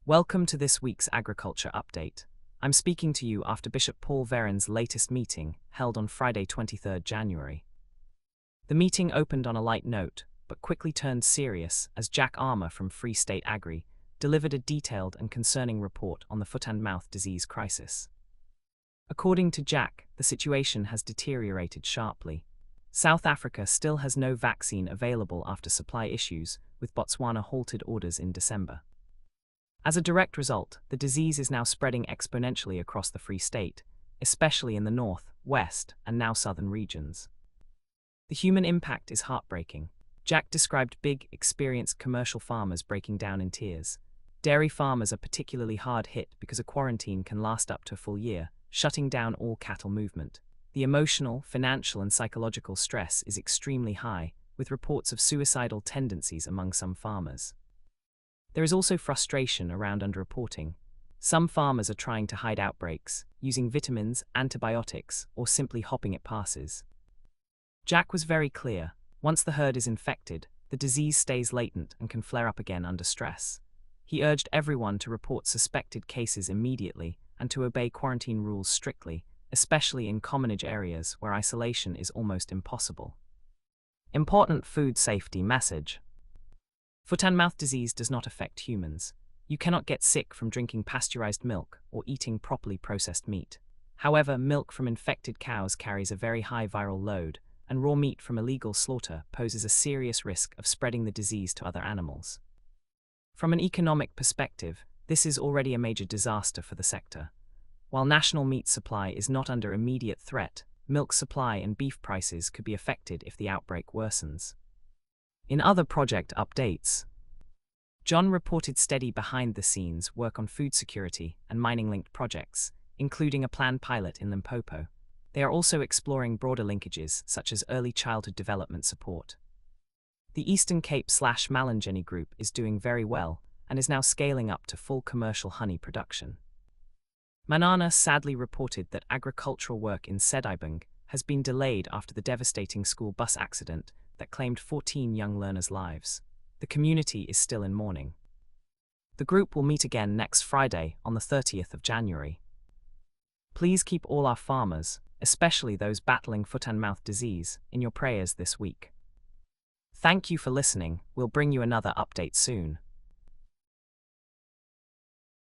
Welcome to this week's Agriculture Update. I'm speaking to you after Bishop Paul Verryn's latest meeting, held on Friday 23 January. The meeting opened on a light note, but quickly turned serious as Jack Armour from Free State Agri delivered a detailed and concerning report on the foot-and-mouth disease crisis. According to Jack, the situation has deteriorated sharply. South Africa still has no vaccine available after supply issues, with Botswana halted orders in December. As a direct result, the disease is now spreading exponentially across the Free State, especially in the north, west, and now southern regions. The human impact is heartbreaking. Jack described big, experienced commercial farmers breaking down in tears. Dairy farmers are particularly hard hit because a quarantine can last up to a full year, shutting down all cattle movement. The emotional, financial, and psychological stress is extremely high, with reports of suicidal tendencies among some farmers. There is also frustration around underreporting. Some farmers are trying to hide outbreaks, using vitamins, antibiotics, or simply hopping at passes. Jack was very clear: once the herd is infected, the disease stays latent and can flare up again under stress. He urged everyone to report suspected cases immediately and to obey quarantine rules strictly, especially in commonage areas where isolation is almost impossible. Important food safety message. Foot-and-mouth disease does not affect humans. You cannot get sick from drinking pasteurized milk or eating properly processed meat. However, milk from infected cows carries a very high viral load, and raw meat from illegal slaughter poses a serious risk of spreading the disease to other animals. From an economic perspective, this is already a major disaster for the sector. While national meat supply is not under immediate threat, milk supply and beef prices could be affected if the outbreak worsens. In other project updates, John reported steady behind-the-scenes work on food security and mining-linked projects, including a planned pilot in Limpopo. They are also exploring broader linkages, such as early childhood development support. The Eastern Cape/Malangeni group is doing very well and is now scaling up to full commercial honey production. Manana sadly reported that agricultural work in Sedibung has been delayed after the devastating school bus accident that claimed 14 young learners' lives. The community is still in mourning. The group will meet again next Friday on the 30th of January. Please keep all our farmers, especially those battling foot-and-mouth disease, in your prayers this week. Thank you for listening. We'll bring you another update soon.